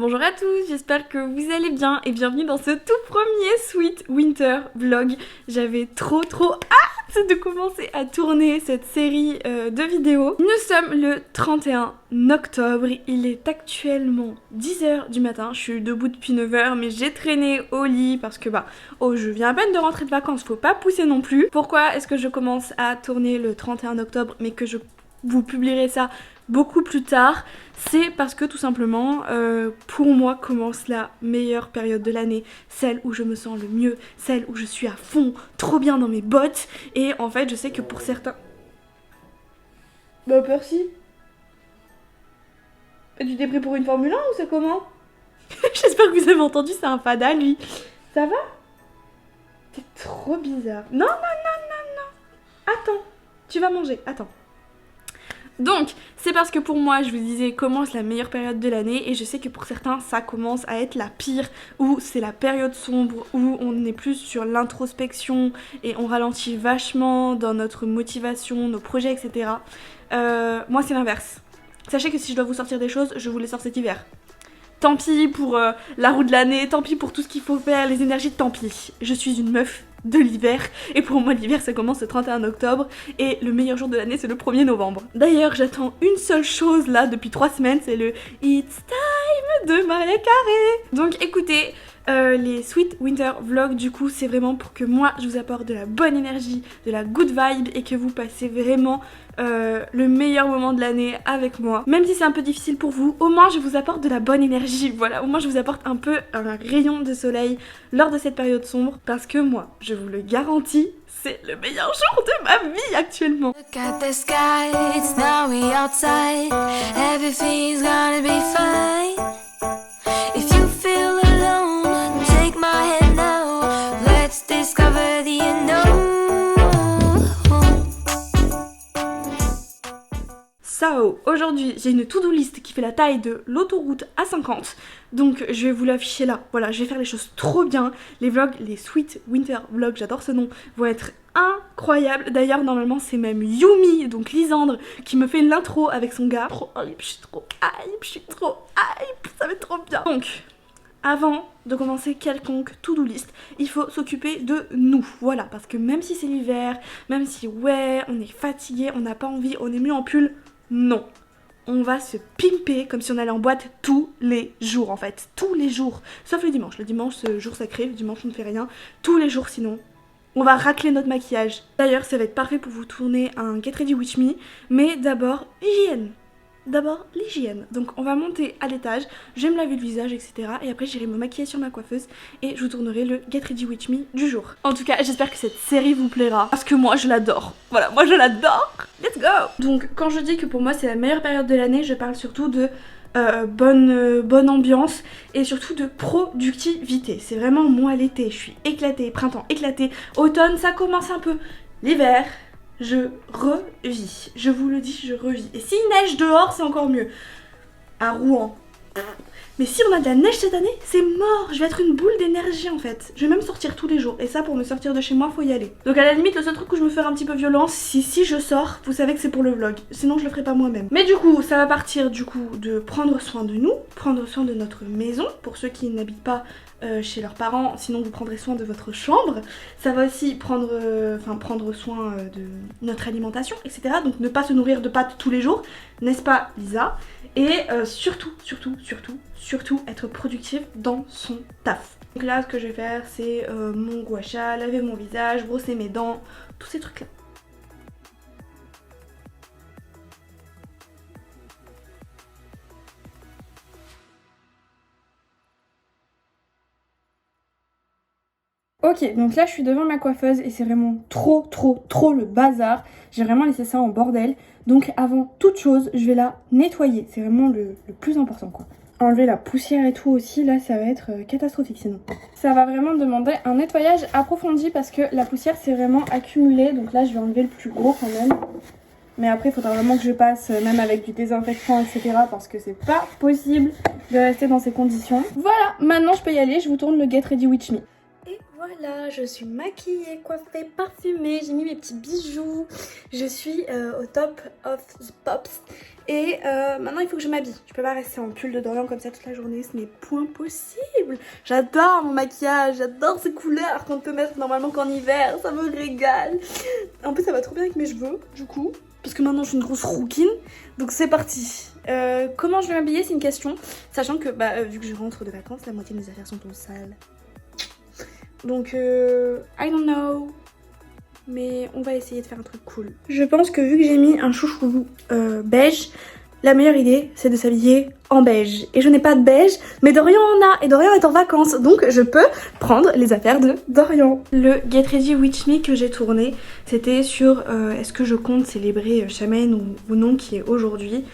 Bonjour à tous, j'espère que vous allez bien et bienvenue dans ce tout premier Sweet Winter Vlog. J'avais trop hâte de commencer à tourner cette série de vidéos. Nous sommes le 31 octobre, il est actuellement 10h du matin, je suis debout depuis 9h mais j'ai traîné au lit parce que je viens à peine de rentrer de vacances, faut pas pousser non plus. Pourquoi est-ce que je commence à tourner le 31 octobre mais que je vous publierai ça beaucoup plus tard? C'est parce que tout simplement pour moi commence la meilleure période de l'année, celle où je me sens le mieux, celle où je suis à fond, trop bien dans mes bottes. Et en fait je sais que pour certains... Percy, tu t'es pris pour une Formule 1 ou c'est comment? J'espère que vous avez entendu, c'est un fada lui. Ça va? T'es trop bizarre. Non. Attends, tu vas manger, attends. Donc, c'est parce que pour moi, je vous disais, commence la meilleure période de l'année et je sais que pour certains, ça commence à être la pire, où c'est la période sombre, où on est plus sur l'introspection et on ralentit vachement dans notre motivation, nos projets, etc. Moi, c'est l'inverse. Sachez que si je dois vous sortir des choses, je vous les sors cet hiver. Tant pis pour la roue de l'année, tant pis pour tout ce qu'il faut faire, les énergies, tant pis. Je suis une meuf de l'hiver et pour moi l'hiver ça commence le 31 octobre et le meilleur jour de l'année c'est le 1er novembre. D'ailleurs j'attends une seule chose là depuis 3 semaines, c'est le It's Time de Mariah Carey. Donc écoutez, les Sweet Winter Vlogs du coup c'est vraiment pour que moi je vous apporte de la bonne énergie, de la good vibe et que vous passez vraiment le meilleur moment de l'année avec moi. Même si c'est un peu difficile pour vous, au moins je vous apporte de la bonne énergie, voilà, au moins je vous apporte un peu un rayon de soleil lors de cette période sombre parce que moi, je vous le garantis, c'est le meilleur jour de ma vie actuellement. Look at the sky, it's snowy outside. Everything's gonna be fine. If you feel alone, take my hand now. Let's discover the unknown. So, aujourd'hui j'ai une to-do list qui fait la taille de l'autoroute A50. Donc je vais vous l'afficher là, voilà, je vais faire les choses trop bien. Les vlogs, les Sweet Winter Vlogs, j'adore ce nom, vont être incroyables. D'ailleurs normalement c'est même Yumi, donc Lisandre, qui me fait l'intro avec son gars. Trop hype, je suis trop hype, ça va être trop bien. Donc, avant de commencer quelconque to-do list, il faut s'occuper de nous, voilà, parce que même si c'est l'hiver, même si ouais, on est fatigué, on n'a pas envie, on est mieux en pull, non. On va se pimper comme si on allait en boîte tous les jours en fait, tous les jours, sauf le dimanche c'est jour sacré, le dimanche on ne fait rien, tous les jours sinon. On va racler notre maquillage. D'ailleurs ça va être parfait pour vous tourner un Get Ready With Me, mais d'abord l'hygiène. Donc on va monter à l'étage, je vais me laver le visage etc. Et après j'irai me maquiller sur ma coiffeuse et je vous tournerai le Get Ready With Me du jour. En tout cas j'espère que cette série vous plaira parce que moi je l'adore. Voilà, moi je l'adore. Let's go. Donc quand je dis que pour moi c'est la meilleure période de l'année, je parle surtout de bonne ambiance et surtout de productivité. C'est vraiment moi l'été, je suis éclatée, printemps éclaté, automne ça commence un peu, l'hiver je revis, je vous le dis, je revis. Et s'il neige dehors, c'est encore mieux. À Rouen. Mais si on a de la neige cette année, c'est mort. Je vais être une boule d'énergie en fait. Je vais même sortir tous les jours. Et ça, pour me sortir de chez moi, faut y aller. Donc à la limite, le seul truc où je me ferai un petit peu violence, si je sors, vous savez que c'est pour le vlog. Sinon, je le ferai pas moi-même. Mais du coup, ça va partir du coup de prendre soin de nous, prendre soin de notre maison. Pour ceux qui n'habitent pas chez leurs parents, sinon vous prendrez soin de votre chambre. Ça va aussi prendre soin de notre alimentation, etc. Donc ne pas se nourrir de pâtes tous les jours, n'est-ce pas Lisa? Et surtout être productive dans son taf. Donc là ce que je vais faire c'est mon gua sha, laver mon visage, brosser mes dents, tous ces trucs là. Ok, donc là je suis devant ma coiffeuse et c'est vraiment trop le bazar. J'ai vraiment laissé ça en bordel. Donc avant toute chose, je vais la nettoyer. C'est vraiment le plus important quoi. Enlever la poussière et tout aussi, là ça va être catastrophique sinon. Ça va vraiment demander un nettoyage approfondi parce que la poussière s'est vraiment accumulée. Donc là je vais enlever le plus gros quand même. Mais après il faudra vraiment que je passe même avec du désinfectant etc. parce que c'est pas possible de rester dans ces conditions. Voilà, maintenant je peux y aller, je vous tourne le Get Ready With Me. Et voilà. Voilà, je suis maquillée, coiffée, parfumée, j'ai mis mes petits bijoux, je suis au top of the pops et maintenant il faut que je m'habille. Je peux pas rester en pull de Dorian comme ça toute la journée, ce n'est point possible. J'adore mon maquillage, j'adore ces couleurs qu'on peut mettre normalement qu'en hiver, ça me régale. En plus ça va trop bien avec mes cheveux du coup, parce que maintenant je suis une grosse rouquine, donc c'est parti. Comment je vais m'habiller, c'est une question, sachant que vu que je rentre de vacances, la moitié de mes affaires sont toutes sales. Donc, I don't know. Mais on va essayer de faire un truc cool. Je pense que vu que j'ai mis un chouchou beige, la meilleure idée, c'est de s'habiller en beige. Et je n'ai pas de beige, mais Dorian en a. Et Dorian est en vacances, donc je peux prendre les affaires de Dorian. Le Get Ready With Me que j'ai tourné, c'était sur est-ce que je compte célébrer Shaman ou non, qui est aujourd'hui.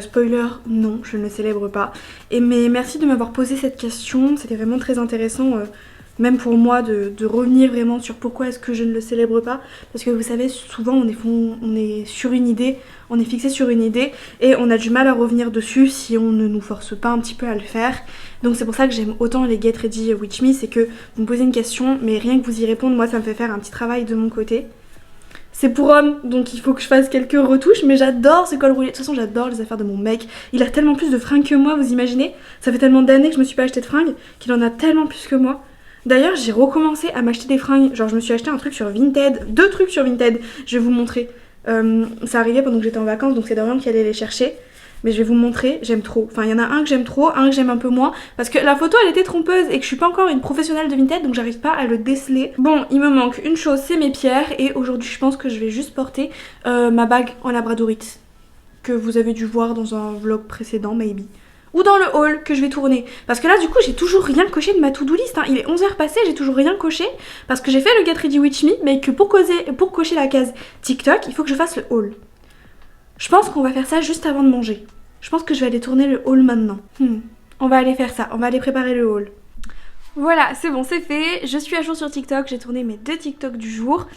Spoiler, non, je ne le célèbre pas. Mais merci de m'avoir posé cette question, c'était vraiment très intéressant. Même pour moi de revenir vraiment sur pourquoi est-ce que je ne le célèbre pas. Parce que vous savez, souvent on est sur une idée, on est fixé sur une idée et on a du mal à revenir dessus si on ne nous force pas un petit peu à le faire. Donc c'est pour ça que j'aime autant les Get Ready With Me, c'est que vous me posez une question, mais rien que vous y répondre, moi ça me fait faire un petit travail de mon côté. C'est pour homme, donc il faut que je fasse quelques retouches, mais j'adore ce col roulé. De toute façon, j'adore les affaires de mon mec. Il a tellement plus de fringues que moi, vous imaginez? Ça fait tellement d'années que je me suis pas acheté de fringues qu'il en a tellement plus que moi. D'ailleurs, j'ai recommencé à m'acheter des fringues. Genre, je me suis acheté un truc sur Vinted, 2 trucs sur Vinted. Je vais vous montrer. Ça arrivait pendant que j'étais en vacances, donc c'est Dorian qui allait les chercher. Mais je vais vous montrer, j'aime trop. Enfin, il y en a un que j'aime trop, un que j'aime un peu moins. Parce que la photo, elle était trompeuse et que je suis pas encore une professionnelle de Vinted, donc j'arrive pas à le déceler. Bon, il me manque une chose, c'est mes pierres. Et aujourd'hui, je pense que je vais juste porter ma bague en labradorite. Que vous avez dû voir dans un vlog précédent, maybe. Ou dans le haul que je vais tourner. Parce que là, du coup, j'ai toujours rien coché de ma to-do list. Hein. Il est 11h passé, j'ai toujours rien coché. Parce que j'ai fait le Get Ready With Me, mais que pour cocher la case TikTok, il faut que je fasse le haul. Je pense qu'on va faire ça juste avant de manger. Je pense que je vais aller tourner le haul maintenant. On va aller faire ça, on va aller préparer le haul. Voilà, c'est bon, c'est fait. Je suis à jour sur TikTok, j'ai tourné mes 2 TikTok du jour.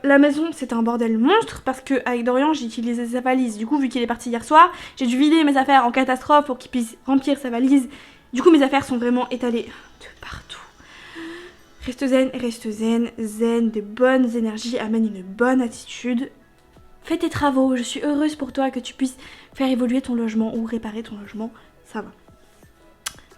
La maison c'était un bordel monstre parce que avec Dorian j'ai utilisé sa valise. Du coup vu qu'il est parti hier soir, j'ai dû vider mes affaires en catastrophe pour qu'il puisse remplir sa valise. Du coup mes affaires sont vraiment étalées de partout. Reste zen, des bonnes énergies, amène une bonne attitude. Fais tes travaux, je suis heureuse pour toi que tu puisses faire évoluer ton logement ou réparer ton logement, ça va.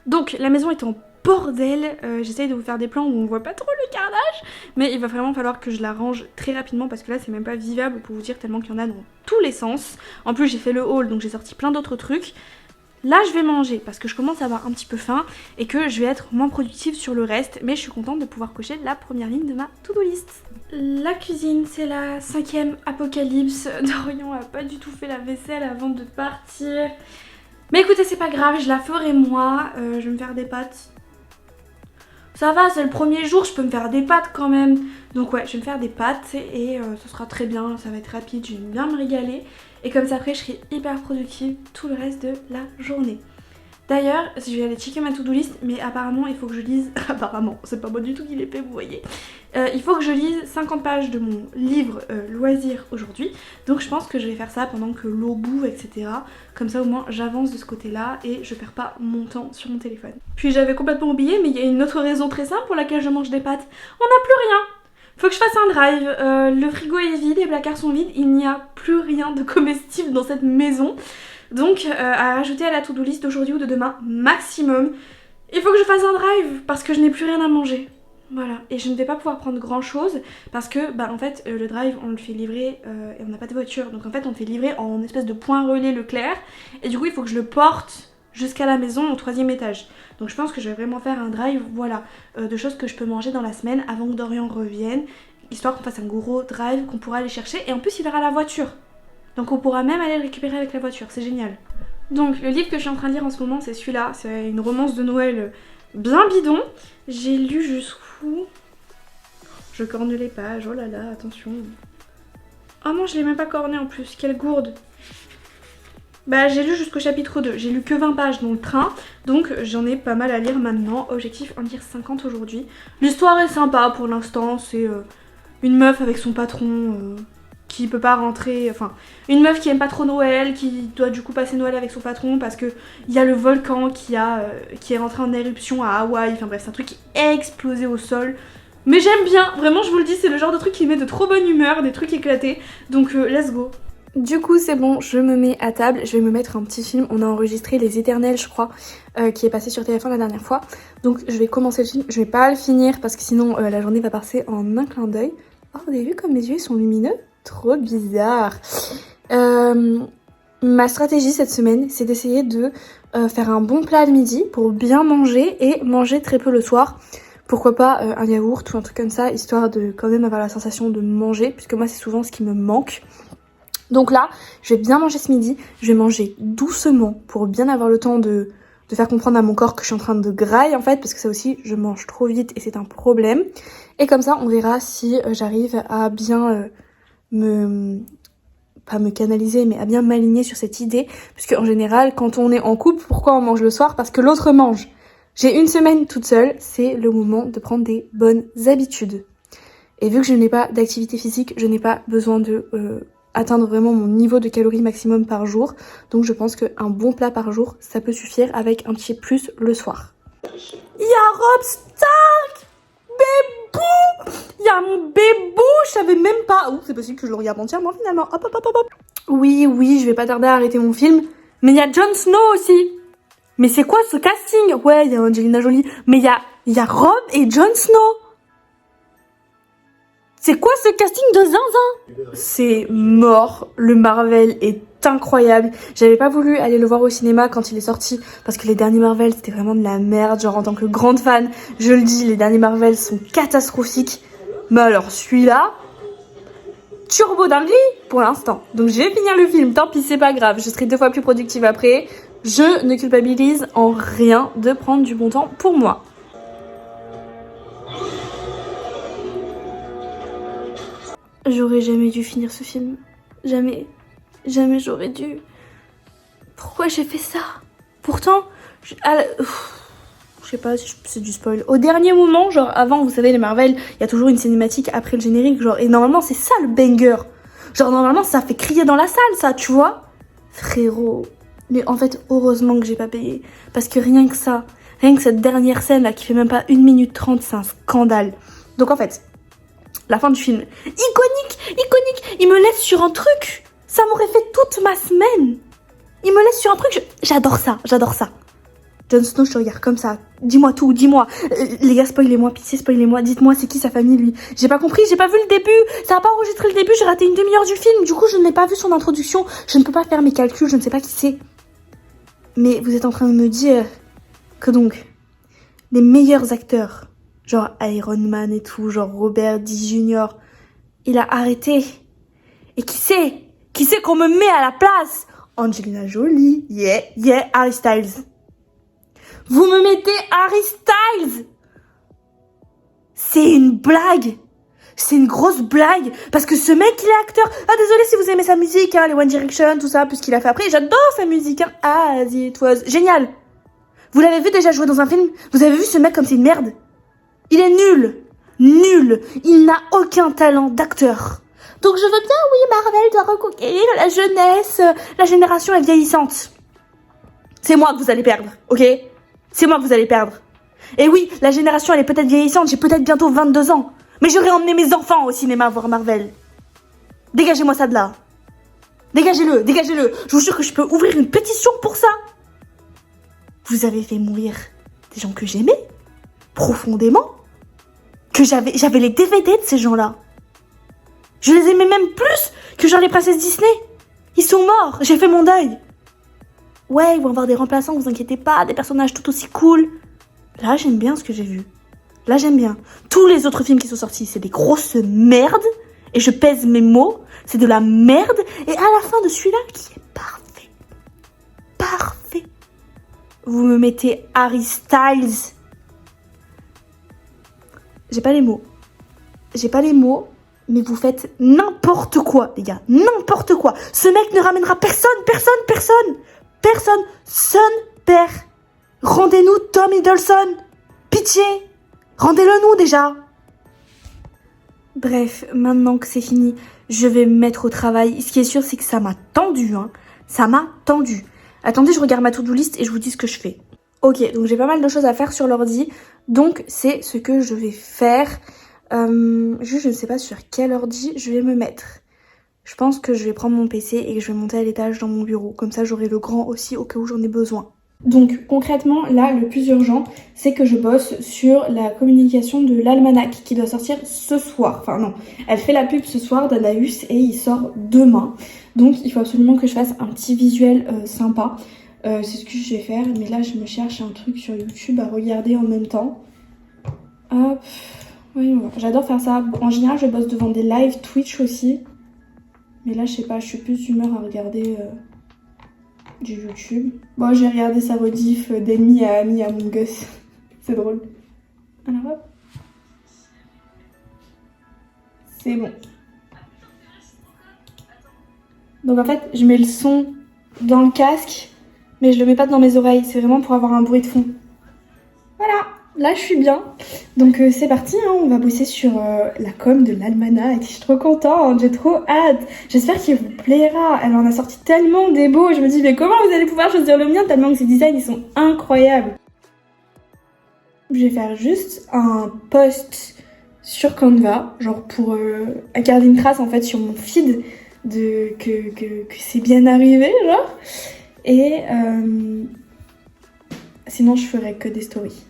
Donc la maison est en bordel, j'essaye de vous faire des plans où on voit pas trop le carnage, mais il va vraiment falloir que je la range très rapidement parce que là c'est même pas vivable pour vous dire tellement qu'il y en a dans tous les sens. En plus j'ai fait le haul donc j'ai sorti plein d'autres trucs. Là je vais manger parce que je commence à avoir un petit peu faim et que je vais être moins productive sur le reste, mais je suis contente de pouvoir cocher la première ligne de ma to-do list. La cuisine, c'est la 5e apocalypse. Dorian a pas du tout fait la vaisselle avant de partir. Mais écoutez, c'est pas grave, je la ferai moi. Je vais me faire des pâtes. Ça va, c'est le premier jour, je peux me faire des pâtes quand même. Donc ouais, je vais me faire des pâtes et ce sera très bien, ça va être rapide, je vais bien me régaler. Et comme ça après, je serai hyper productive tout le reste de la journée. D'ailleurs, je vais aller checker ma to-do list, mais apparemment il faut que je lise... Apparemment, c'est pas moi du tout qui l'ai fait, vous voyez. Il faut que je lise 50 pages de mon livre loisir aujourd'hui. Donc je pense que je vais faire ça pendant que l'eau bout, etc. Comme ça au moins j'avance de ce côté-là et je perds pas mon temps sur mon téléphone. Puis j'avais complètement oublié, mais il y a une autre raison très simple pour laquelle je mange des pâtes. On n'a plus rien. Faut que je fasse un drive. Le frigo est vide, les placards sont vides, il n'y a plus rien de comestible dans cette maison. Donc à rajouter à la to-do list d'aujourd'hui ou de demain maximum. Il faut que je fasse un drive parce que je n'ai plus rien à manger. Voilà, et je ne vais pas pouvoir prendre grand chose parce que en fait le drive on le fait livrer et on n'a pas de voiture. Donc en fait on le fait livrer en espèce de point relais Leclerc. Et du coup il faut que je le porte jusqu'à la maison au 3e étage. Donc je pense que je vais vraiment faire un drive, voilà, de choses que je peux manger dans la semaine avant que Dorian revienne. Histoire qu'on fasse un gros drive qu'on pourra aller chercher. Et en plus il aura la voiture. Donc on pourra même aller le récupérer avec la voiture, c'est génial. Donc le livre que je suis en train de lire en ce moment c'est celui-là. C'est une romance de Noël bien bidon. J'ai lu jusqu'où? Je corne les pages, oh là là, attention. Oh non, je l'ai même pas corné en plus, quelle gourde. Bah j'ai lu jusqu'au chapitre 2, j'ai lu que 20 pages dans le train, donc j'en ai pas mal à lire maintenant. Objectif en lire 50 aujourd'hui. L'histoire est sympa pour l'instant, c'est une meuf avec son patron qui peut pas rentrer, enfin une meuf qui aime pas trop Noël, qui doit du coup passer Noël avec son patron parce que il y a le volcan qui est rentré en éruption à Hawaï, enfin bref c'est un truc qui est explosé au sol. Mais j'aime bien, vraiment je vous le dis, c'est le genre de truc qui met de trop bonne humeur, des trucs éclatés, donc let's go. Du coup c'est bon, je me mets à table, je vais me mettre un petit film, on a enregistré Les Éternels je crois, qui est passé sur TF1 la dernière fois. Donc je vais commencer le film, je vais pas le finir parce que sinon la journée va passer en un clin d'œil. Oh vous avez vu comme mes yeux sont lumineux? Trop bizarre. Ma stratégie cette semaine c'est d'essayer de faire un bon plat le midi pour bien manger et manger très peu le soir. Pourquoi pas un yaourt ou un truc comme ça, histoire de quand même avoir la sensation de manger, puisque moi c'est souvent ce qui me manque. Donc là, je vais bien manger ce midi, je vais manger doucement pour bien avoir le temps de faire comprendre à mon corps que je suis en train de grailler en fait, parce que ça aussi, je mange trop vite et c'est un problème. Et comme ça, on verra si j'arrive à bien pas me canaliser, mais à bien m'aligner sur cette idée, puisque en général, quand on est en couple, pourquoi on mange le soir? Parce que l'autre mange. J'ai une semaine toute seule, c'est le moment de prendre des bonnes habitudes. Et vu que je n'ai pas d'activité physique, je n'ai pas besoin de atteindre vraiment mon niveau de calories maximum par jour. Donc je pense qu'un bon plat par jour, ça peut suffire avec un petit plus le soir. Il y a Robb Stark! Bébou! Il y a mon bébou! Je savais même pas. Ouh, c'est possible que je le regarde entièrement finalement. Hop, hop, hop, hop, hop. Oui, je vais pas tarder à arrêter mon film. Mais il y a Jon Snow aussi. Mais c'est quoi ce casting? Ouais, il y a Angelina Jolie. Mais il y a Robb et Jon Snow. C'est quoi ce casting de zinzin? C'est mort. Le Marvel est incroyable. J'avais pas voulu aller le voir au cinéma quand il est sorti parce que les derniers Marvel c'était vraiment de la merde. Genre en tant que grande fan, je le dis, les derniers Marvel sont catastrophiques. Mais alors celui-là, turbo dinguerie pour l'instant. Donc je vais finir le film, tant pis c'est pas grave. Je serai 2 fois plus productive après. Je ne culpabilise en rien de prendre du bon temps pour moi. J'aurais jamais dû finir ce film. Jamais. Jamais j'aurais dû. Pourquoi j'ai fait ça? Pourtant, je sais pas si c'est du spoil. Au dernier moment, genre avant, vous savez, les Marvel, il y a toujours une cinématique après le générique, genre, et normalement c'est ça le banger. Genre normalement ça fait crier dans la salle, ça, tu vois? Frérot. Mais en fait, heureusement que j'ai pas payé. Parce que rien que ça, rien que cette dernière scène là qui fait même pas 1 minute 30, c'est un scandale. Donc en fait, la fin du film, iconique, il me laisse sur un truc. Ça m'aurait fait toute ma semaine. Il me laisse sur un truc, j'adore ça. Jon Snow, je te regarde comme ça. Dis-moi tout, dis-moi. Les gars, spoilez-moi, pitié, spoilez-moi. Dites-moi c'est qui sa famille, lui. J'ai pas compris, j'ai pas vu le début. Ça a pas enregistré le début, j'ai raté une demi-heure du film. Du coup, je n'ai pas vu son introduction. Je ne peux pas faire mes calculs, je ne sais pas qui c'est. Mais vous êtes en train de me dire que donc, les meilleurs acteurs, genre Iron Man et tout, genre Robert D. Jr., il a arrêté. Et qui c'est qu'on me met à la place? Angelina Jolie, yeah, Harry Styles. Vous me mettez Harry Styles? C'est une blague. C'est une grosse blague. Parce que ce mec, il est acteur. Ah, désolé si vous aimez sa musique, hein, les One Direction, tout ça, plus ce qu'il a fait après. J'adore sa musique, hein. As it was. Génial. Vous l'avez vu déjà jouer dans un film? Vous avez vu ce mec comme c'est une merde? Il est nul. Il n'a aucun talent d'acteur. Donc je veux bien, oui, Marvel doit reconquérir la jeunesse. La génération est vieillissante. C'est moi que vous allez perdre, ok? C'est moi que vous allez perdre. Et oui, la génération, elle est peut-être vieillissante, j'ai peut-être bientôt 22 ans. Mais j'aurais emmené mes enfants au cinéma voir Marvel. Dégagez-moi ça de là. Dégagez-le. Je vous jure que je peux ouvrir une pétition pour ça. Vous avez fait mourir des gens que j'aimais, profondément. Que j'avais les DVD de ces gens-là. Je les aimais même plus que genre les princesses Disney. Ils sont morts, j'ai fait mon deuil. Ouais, ils vont avoir des remplaçants, vous inquiétez pas, des personnages tout aussi cool. Là, j'aime bien ce que j'ai vu. Là, j'aime bien. Tous les autres films qui sont sortis, c'est des grosses merdes. Et je pèse mes mots, c'est de la merde. Et à la fin de celui-là, qui est parfait. Parfait. Vous me mettez Harry Styles. J'ai pas les mots, mais vous faites n'importe quoi, les gars. N'importe quoi. Ce mec ne ramènera personne. Son père. Rendez-nous Tom Hiddleston. Pitié. Rendez-le nous déjà. Bref, maintenant que c'est fini, je vais me mettre au travail. Ce qui est sûr, c'est que ça m'a tendu, hein. Ça m'a tendu. Attendez, je regarde ma to-do list et je vous dis ce que je fais. Ok, donc j'ai pas mal de choses à faire sur l'ordi, donc c'est ce que je vais faire. Juste, je ne sais pas sur quel ordi je vais me mettre. Je pense que je vais prendre mon PC et que je vais monter à l'étage dans mon bureau. Comme ça, j'aurai le grand aussi au cas où j'en ai besoin. Donc concrètement, là, le plus urgent, c'est que je bosse sur la communication de l'almanach qui doit sortir ce soir. Enfin non, elle fait la pub ce soir d'Anaüs et il sort demain. Donc il faut absolument que je fasse un petit visuel sympa. C'est ce que je vais faire, mais là je me cherche un truc sur YouTube à regarder en même temps. Hop, oui, j'adore faire ça. En général, je bosse devant des lives Twitch aussi. Mais là, je sais pas, je suis plus d'humeur à regarder du YouTube. Bon, j'ai regardé sa rediff d'Enemy à Ami Among Us. C'est drôle. Alors hop. C'est bon. Donc en fait, je mets le son dans le casque, mais je le mets pas dans mes oreilles. C'est vraiment pour avoir un bruit de fond. Voilà, là je suis bien. Donc c'est parti, hein, on va bosser sur la com de l'almanach. Je suis trop contente, j'ai trop hâte. J'espère qu'il vous plaira. Elle en a sorti tellement des beaux. Je me dis, mais comment vous allez pouvoir choisir le mien tellement que ces designs ils sont incroyables. Je vais faire juste un post sur Canva, genre pour garder une trace en fait sur mon feed de que c'est bien arrivé, genre. Et sinon je ferai que des stories.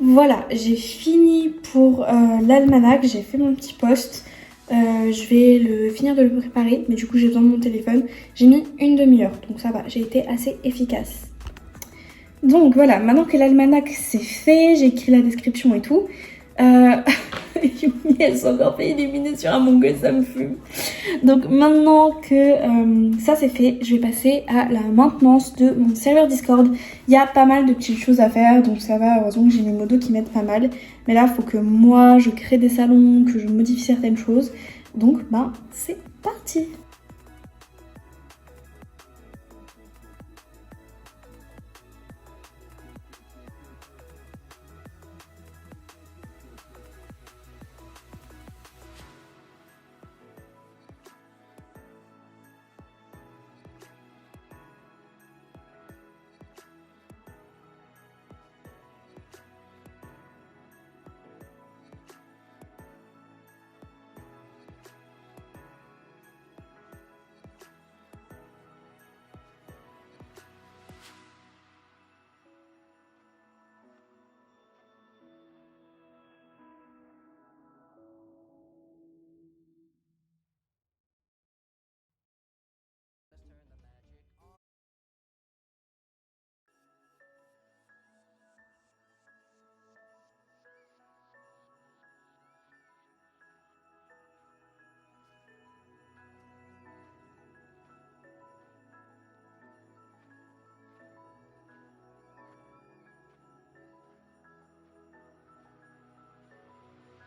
Voilà, j'ai fini pour l'almanach, j'ai fait mon petit post. Je vais finir de le préparer, mais du coup j'ai besoin de mon téléphone. J'ai mis une demi-heure, donc ça va, j'ai été assez efficace. Donc voilà, maintenant que l'almanach c'est fait, j'ai écrit la description et tout. Yumi, elles sont encore fait éliminer sur Among Us, ça me fume. Donc maintenant que ça c'est fait, je vais passer à la maintenance de mon serveur Discord. Il y a pas mal de petites choses à faire, donc ça va, heureusement que j'ai mes modos qui m'aident pas mal. Mais là, il faut que moi, je crée des salons, que je modifie certaines choses. Donc, ben, c'est parti!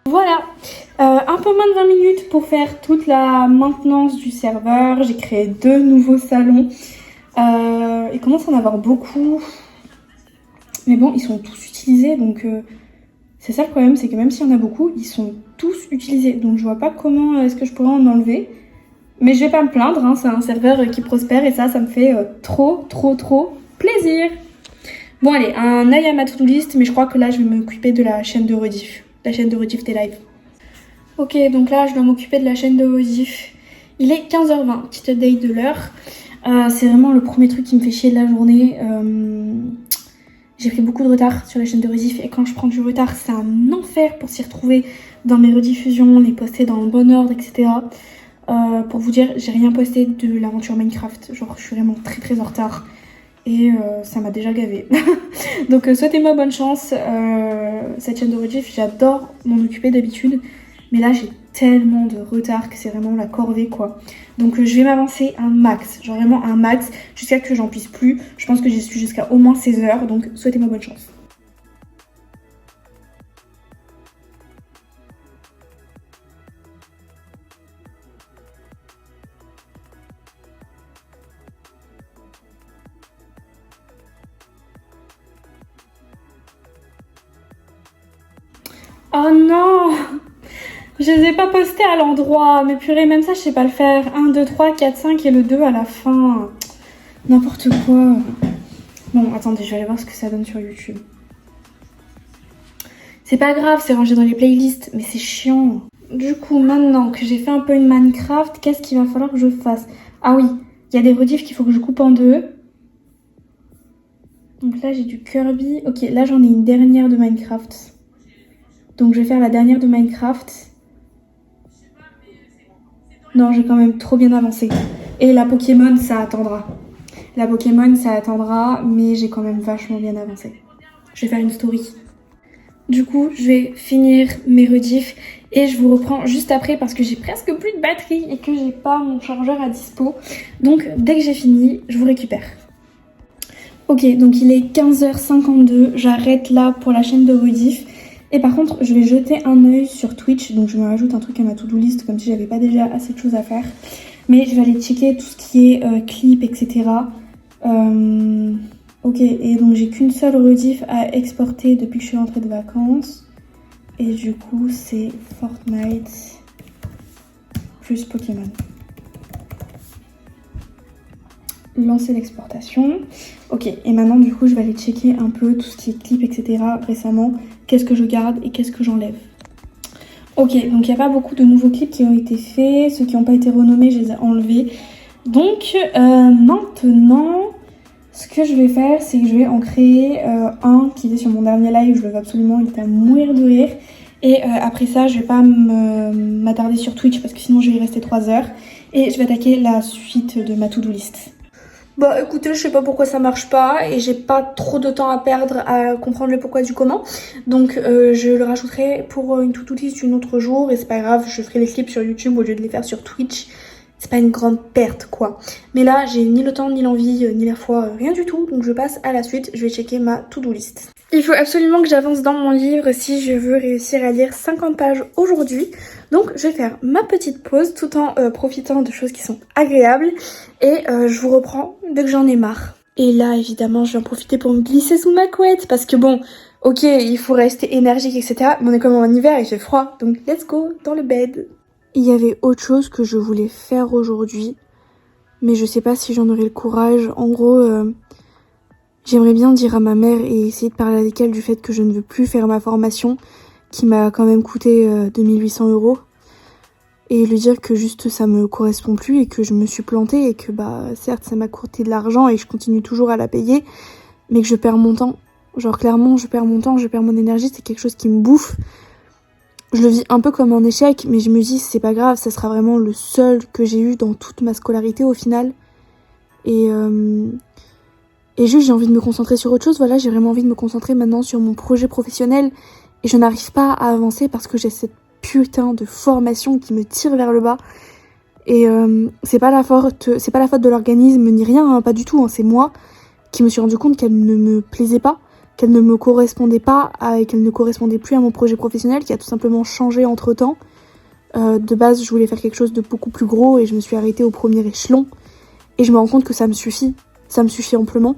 Voilà, Un peu moins de 20 minutes pour faire toute la maintenance du serveur. J'ai créé 2 nouveaux salons. Il commence à en avoir beaucoup. Mais bon, ils sont tous utilisés, donc c'est ça le problème, c'est que même s'il y en a beaucoup, ils sont tous utilisés. Donc je vois pas comment est-ce que je pourrais en enlever. Mais je vais pas me plaindre, hein, c'est un serveur qui prospère et ça me fait trop plaisir. Bon allez, un œil à ma to-do list, mais je crois que là je vais m'occuper de la chaîne de rediff. La chaîne de rediff des lives. Ok, donc là je dois m'occuper de la chaîne de rediff. Il est 15h20, petite update de l'heure. C'est vraiment le premier truc qui me fait chier de la journée. J'ai pris beaucoup de retard sur la chaîne de rediff et quand je prends du retard, c'est un enfer pour s'y retrouver dans mes rediffusions, les poster dans le bon ordre, etc. Pour vous dire, j'ai rien posté de l'aventure Minecraft. Genre, je suis vraiment très en retard et ça m'a déjà gavé. Donc, souhaitez-moi bonne chance. Cette chaîne de rediff, j'adore m'en occuper d'habitude, mais là, j'ai tellement de retard que c'est vraiment la corvée, quoi. Donc je vais m'avancer un max, genre vraiment un max, jusqu'à ce que j'en puisse plus. Je pense que j'y suis jusqu'à au moins 16 heures, donc souhaitez-moi bonne chance. Oh non! Je les ai pas postés à l'endroit, mais purée, même ça je sais pas le faire. 1, 2, 3, 4, 5 et le 2 à la fin. N'importe quoi. Bon, attendez, je vais aller voir ce que ça donne sur YouTube. C'est pas grave, c'est rangé dans les playlists, mais c'est chiant. Du coup, maintenant que j'ai fait un peu une Minecraft, qu'est-ce qu'il va falloir que je fasse? Ah oui, il y a des rediffs qu'il faut que je coupe en 2. Donc là, j'ai du Kirby. Ok, là j'en ai une dernière de Minecraft. Donc je vais faire la dernière de Minecraft. Non, j'ai quand même trop bien avancé. Et la Pokémon, ça attendra. La Pokémon, ça attendra, mais j'ai quand même vachement bien avancé. Je vais faire une story. Du coup, je vais finir mes rediffs et je vous reprends juste après parce que j'ai presque plus de batterie et que j'ai pas mon chargeur à dispo. Donc, dès que j'ai fini, je vous récupère. Ok, donc il est 15h52. J'arrête là pour la chaîne de rediff. Et par contre, je vais jeter un œil sur Twitch, donc je me rajoute un truc à ma to-do list, comme si j'avais pas déjà assez de choses à faire. Mais je vais aller checker tout ce qui est clip, etc. Ok, et donc j'ai qu'une seule rediff à exporter depuis que je suis rentrée de vacances. Et du coup, c'est Fortnite plus Pokémon. Lancer l'exportation. Ok, et maintenant du coup je vais aller checker un peu tout ce qui est clip, etc. récemment. Qu'est-ce que je garde et qu'est-ce que j'enlève. Ok, donc il n'y a pas beaucoup de nouveaux clips qui ont été faits. Ceux qui n'ont pas été renommés, je les ai enlevés. Donc maintenant, ce que je vais faire, c'est que je vais en créer un qui était sur mon dernier live. Je le veux absolument, il était à mourir de rire. Et après ça, je vais pas m'attarder sur Twitch parce que sinon je vais y rester 3 heures. Et je vais attaquer la suite de ma to-do list. Bah écoutez, je sais pas pourquoi ça marche pas et j'ai pas trop de temps à perdre à comprendre le pourquoi du comment. Donc je le rajouterai pour une to-do list un autre jour et c'est pas grave, je ferai les clips sur YouTube au lieu de les faire sur Twitch. C'est pas une grande perte quoi. Mais là, j'ai ni le temps, ni l'envie, ni la foi, rien du tout. Donc je passe à la suite, je vais checker ma to-do list. Il faut absolument que j'avance dans mon livre si je veux réussir à lire 50 pages aujourd'hui. Donc je vais faire ma petite pause tout en profitant de choses qui sont agréables. Et je vous reprends dès que j'en ai marre. Et là, évidemment, je vais en profiter pour me glisser sous ma couette. Parce que bon, ok, il faut rester énergique, etc. Mais on est comme en hiver, il fait froid. Donc let's go dans le bed. Il y avait autre chose que je voulais faire aujourd'hui. Mais je sais pas si j'en aurai le courage. En gros, j'aimerais bien dire à ma mère et essayer de parler avec elle du fait que je ne veux plus faire ma formation. Qui m'a quand même coûté 2800 €. Et lui dire que juste ça me correspond plus et que je me suis plantée et que bah certes ça m'a coûté de l'argent et je continue toujours à la payer. Mais que je perds mon temps. Genre clairement je perds mon temps, je perds mon énergie, c'est quelque chose qui me bouffe. Je le vis un peu comme un échec, mais je me dis c'est pas grave, ça sera vraiment le seul que j'ai eu dans toute ma scolarité au final. Et juste j'ai envie de me concentrer sur autre chose, voilà, j'ai vraiment envie de me concentrer maintenant sur mon projet professionnel. Et je n'arrive pas à avancer parce que j'ai cette putain de formation qui me tire vers le bas. Et c'est pas la faute de l'organisme ni rien, hein, pas du tout, hein, c'est moi qui me suis rendu compte qu'elle ne me plaisait pas, qu'elle ne me correspondait pas et qu'elle ne correspondait plus à mon projet professionnel qui a tout simplement changé entre temps. De base, je voulais faire quelque chose de beaucoup plus gros et je me suis arrêtée au premier échelon. Et je me rends compte que ça me suffit amplement.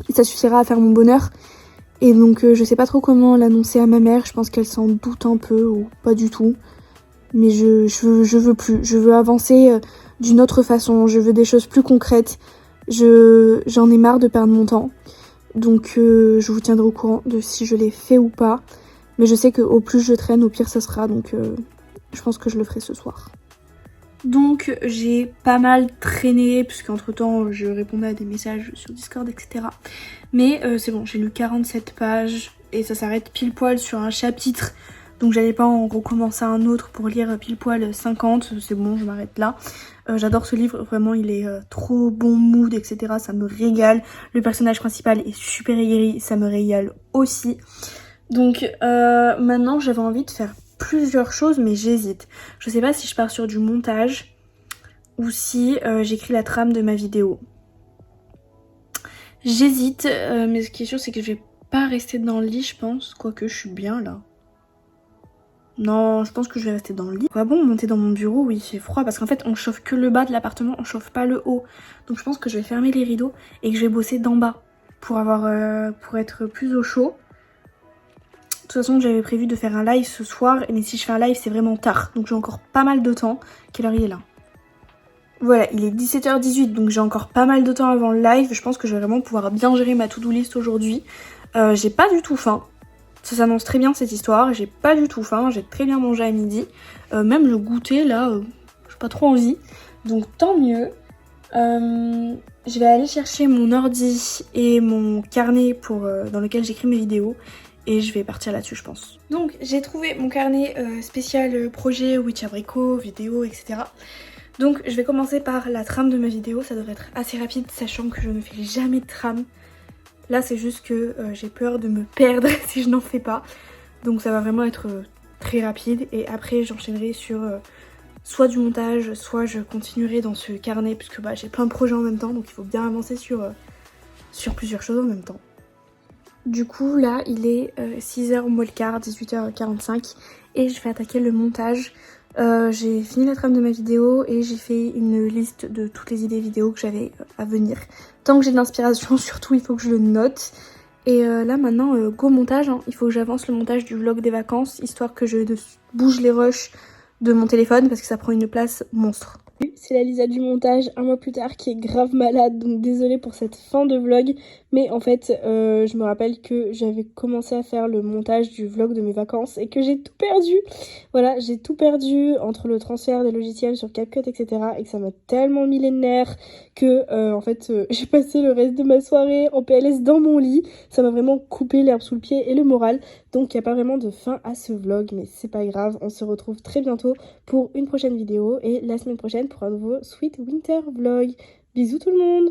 Et ça suffira à faire mon bonheur. Et donc je sais pas trop comment l'annoncer à ma mère, je pense qu'elle s'en doute un peu ou pas du tout. Mais je veux plus, je veux avancer d'une autre façon, je veux des choses plus concrètes. J'en ai marre de perdre mon temps. Donc je vous tiendrai au courant de si je l'ai fait ou pas. Mais je sais qu'au plus je traîne, au pire ça sera. Donc je pense que je le ferai ce soir. Donc j'ai pas mal traîné, puisqu'entre temps je répondais à des messages sur Discord, etc. Mais c'est bon, j'ai lu 47 pages et ça s'arrête pile poil sur un chapitre. Donc j'allais pas en recommencer un autre pour lire pile poil 50, c'est bon, je m'arrête là. J'adore ce livre, vraiment il est trop bon mood, etc. Ça me régale. Le personnage principal est super aigri, ça me régale aussi. Donc maintenant j'avais envie de faire plusieurs choses, mais j'hésite. Je sais pas si je pars sur du montage ou si j'écris la trame de ma vidéo. J'hésite, mais ce qui est sûr c'est que je vais pas rester dans le lit, je pense. Quoique je suis bien là. Non, je pense que je vais rester dans le lit. Pas bon monter dans mon bureau, oui, c'est froid parce qu'en fait on chauffe que le bas de l'appartement, on chauffe pas le haut. Donc je pense que je vais fermer les rideaux et que je vais bosser d'en bas pour pour être plus au chaud. De toute façon, j'avais prévu de faire un live ce soir, mais si je fais un live, c'est vraiment tard. Donc j'ai encore pas mal de temps. Quelle heure il est là? Voilà, il est 17h18, donc j'ai encore pas mal de temps avant le live. Je pense que je vais vraiment pouvoir bien gérer ma to-do list aujourd'hui. J'ai pas du tout faim. Ça s'annonce très bien cette histoire. J'ai pas du tout faim, j'ai très bien mangé à midi. Même le goûter, là, j'ai pas trop envie. Donc tant mieux. Je vais aller chercher mon ordi et mon carnet dans lequel j'écris mes vidéos. Et je vais partir là-dessus, je pense. Donc j'ai trouvé mon carnet spécial projet Witch Abricot, vidéo, etc. Donc je vais commencer par la trame de ma vidéo. Ça devrait être assez rapide, sachant que je ne fais jamais de trame. Là c'est juste que j'ai peur de me perdre si je n'en fais pas. Donc ça va vraiment être très rapide. Et après j'enchaînerai sur soit du montage, soit je continuerai dans ce carnet. Puisque j'ai plein de projets en même temps, donc il faut bien avancer sur plusieurs choses en même temps. Du coup là il est 6h moins le quart, 18h45 et je vais attaquer le montage. J'ai fini la trame de ma vidéo et j'ai fait une liste de toutes les idées vidéo que j'avais à venir. Tant que j'ai de l'inspiration, surtout il faut que je le note. Et là maintenant go montage, hein. Il faut que j'avance le montage du vlog des vacances, histoire que je bouge les rushs de mon téléphone parce que ça prend une place monstre. C'est la Lisa du montage, un mois plus tard, qui est grave malade, donc désolée pour cette fin de vlog, mais en fait je me rappelle que j'avais commencé à faire le montage du vlog de mes vacances et que j'ai tout perdu. Voilà, j'ai tout perdu entre le transfert des logiciels sur CapCut, etc. et que ça m'a tellement mis les nerfs que en fait j'ai passé le reste de ma soirée en PLS dans mon lit. Ça m'a vraiment coupé l'herbe sous le pied et le moral, donc il n'y a pas vraiment de fin à ce vlog, mais c'est pas grave, on se retrouve très bientôt pour une prochaine vidéo et la semaine prochaine pour un nouveau Sweet Winter vlog. Bisous tout le monde!